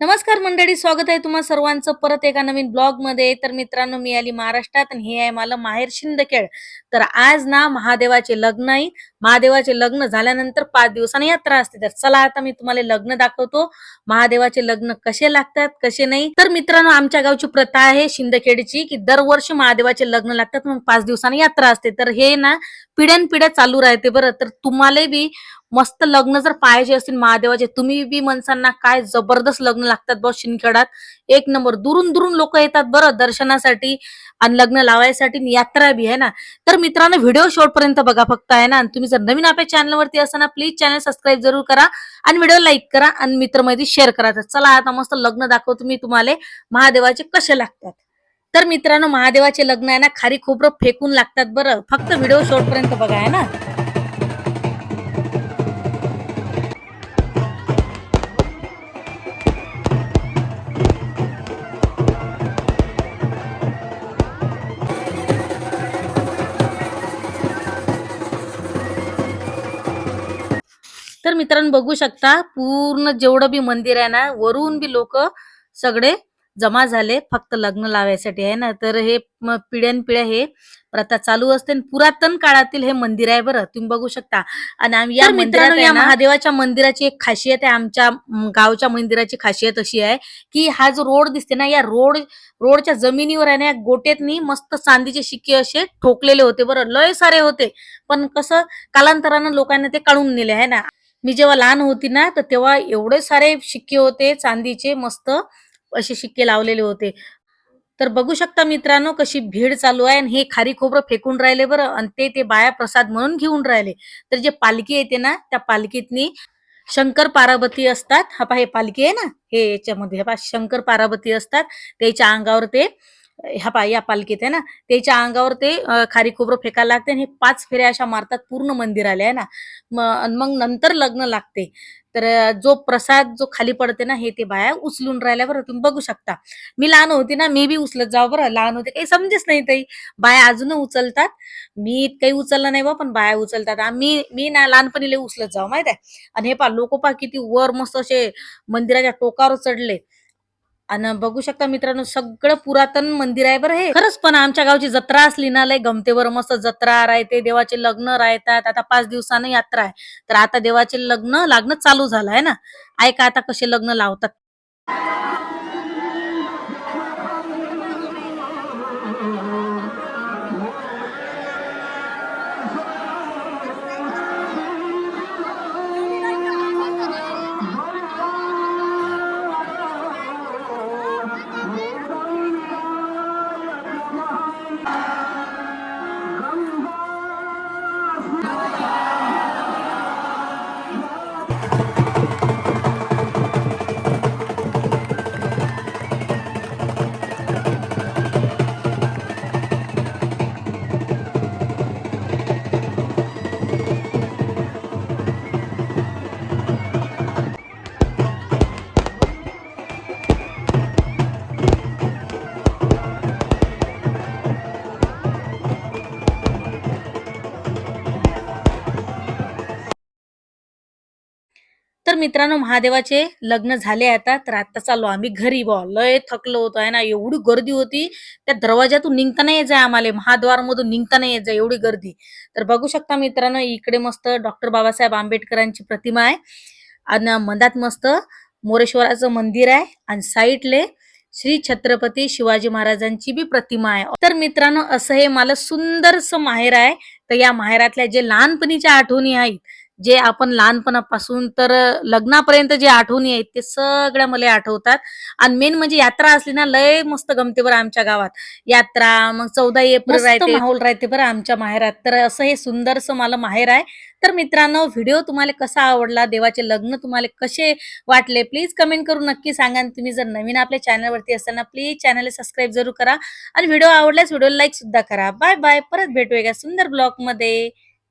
नमस्कार मंडळी, स्वागत आहे तुम्हा सर्वांचं परत एका नवीन ब्लॉग मध्ये. तर मित्रांनो, मी आली महाराष्ट्रात आणि हे आहे मला माहेर शिंदखेड. तर आज ना महादेवाचे लग्न आहे. महादेवाचे लग्न झाल्यानंतर 5 दिवसांनी यात्रा असते. तर चला आता मी तुम्हाला लग्न दाखवतो. महादेवाचे लग्न कसे लागतात कसे नाही. तर मित्रांनो, आमच्या गावची प्रथा आहे शिंदखेडची की दरवर्षी महादेवाचे लग्न लागतात, मग 5 दिवसांनी यात्रा असते. तर हे ना पिढ्यानपिढ्या चालू राहते बरं. तर तुम्हाला बी मस्त लग्न जर पाहायचे असतील महादेवाचे, तुम्ही बी म्हणसाल काय जबरदस्त लग्न लागतात बघ शिंदखेडात. एक नंबर दुरून दुरून लोक येतात बरं दर्शनासाठी आणि लग्न लावायसाठी आणि यात्रा बी आहे ना. तर मित्रांनो, व्हिडिओ शेवटपर्यंत बघा फक्त आहे ना. आणि तुम्ही जर नवीन आपल्या चॅनलवरती असाल ना, प्लीज चॅनल सबस्क्राईब जरूर करा आणि व्हिडिओ लाईक करा आणि मित्रमैत्री शेअर करा. तर चला आता मस्त लग्न दाखवतो मी तुम्हाला महादेवाचे कसे लागतात. तर मित्रांनो, महादेवाचे लग्न आहे ना खारी खोबरं फेकून लागतात बरं. फक्त व्हिडिओ शेवटपर्यंत बघा आहे ना. तर मित्रांनो, बघू शकता पूर्ण जेवढं बी मंदिर आहे ना, वरून बी लोक सगळे जमा झाले फक्त लग्न लावायसाठी आहे ना. तर हे पिढ्यानपिढ्या हे प्रथा चालू असते आणि पुरातन काळातील हे मंदिर आहे बरं, तुम्ही बघू शकता. आणि आम्ही या मंदिरात या महादेवाच्या मंदिराची एक खासियत आहे. आमच्या गावच्या मंदिराची खासियत अशी आहे की हा जो रोड दिसते ना, या रोडच्या जमिनीवर आहे ना, या गोट्यातनी मस्त चांदीचे शिक्के असे ठोकलेले होते बरं, लय सारे होते. पण कसं कालांतरानं लोकांना ते काढून नेले आहे ना. मी जेव्हा लहान होती ना, तर तेव्हा एवढे सारे शिक्के होते चांदीचे, मस्त असे शिक्के लावलेले होते. तर बघू शकता मित्रांनो, कशी भीड चालू आहे आणि हे खारी खोबरं फेकून राहिले बरं. आणि ते बाया प्रसाद म्हणून घेऊन राहिले. तर जे पालखी येते ना, त्या पालखीतनी शंकर पार्वती असतात. हा पहा, हे पालखी आहे ना, हे याच्यामध्ये हे पहा शंकर पार्वती असतात. त्याच्या अंगावर ते ह्या पहा, या पालखीत आहे ना, त्याच्या अंगावर ते खारी खोबरं फेकायला लागते आणि हे 5 फेऱ्या अशा मारतात पूर्ण मंदिराला आहे ना. मग नंतर लग्न लागते. तर जो प्रसाद जो खाली पडते ना, हे ते बाया उचलून राहिल्या बरं, तुम्ही बघू शकता. मी लहान होती ना, मी बी उचलत जाऊ बरं. लहान होते, काही समजेच नाही ताई. बाया अजून उचलतात. मी काही उचललं नाही बा, पण बाया उचलतात. मी ना लहानपणी लय उचलत जाऊ माहित आहे. आणि हे पहा लोक पहा किती वर मस्त असे मंदिराच्या टोकावर चढले. आणि बघू शकता मित्रांनो, सगळं पुरातन मंदिर आहे बरं हे. खरंच, पण आमच्या गावची जत्रा असली ना, लय गमते बरं. मस्त जत्रा राहते, देवाचे लग्न राहतात. आता 5 दिवसानं यात्रा आहे. तर आता देवाचे लग्न लागणं चालू झालं आहे ना. ऐका आता कसे लग्न लावतात. तर मित्रांनो, महादेवाचे लग्न झाले आता. तर आता चाललो आम्ही घरी बुवा. लय थकलो होतो आहे ना. एवढी गर्दी होती. त्या दरवाजातून निघता नाही यायचं आम्हाला. महाद्वारमधून निघता नाही यायचं, एवढी गर्दी. तर बघू शकता मित्रांनो, इकडे मस्त डॉक्टर बाबासाहेब आंबेडकरांची प्रतिमा आहे. आणि मधात मस्त मोरेश्वराचं मंदिर आहे आणि साईडले श्री छत्रपती शिवाजी महाराजांची बी प्रतिमा आहे. तर मित्रांनो, असं हे मला सुंदरसं माहेर आहे. तर या माहेरातल्या जे लहानपणीच्या आठवणी आहेत, जे आपण लहानपणापासून तर लग्नापर्यंत जे आठवणी आहेत, ते सगळ्या मला आठवतात. आणि मेन म्हणजे यात्रा असली ना, लय मस्त गमते बरं आमच्या गावात. यात्रा मग 14 एप्रिल मस्त राहते, माहोल राहते बरं आमच्या माहेरात. तर असं हे सुंदरसं मला माहेर आहे. तर मित्रांनो, व्हिडिओ तुम्हाला कसा आवडला, देवाचे लग्न तुम्हाला कसे वाटले, प्लीज कमेंट करून नक्की सांगा. आणि तुम्ही जर नवीन आपल्या चॅनलवरती असाल ना, प्लीज चॅनलला सबस्क्राईब जरूर करा आणि व्हिडिओ आवडल्यास व्हिडिओला लाईक सुद्धा करा. Bye bye. परत भेटूया एका सुंदर ब्लॉग मध्ये.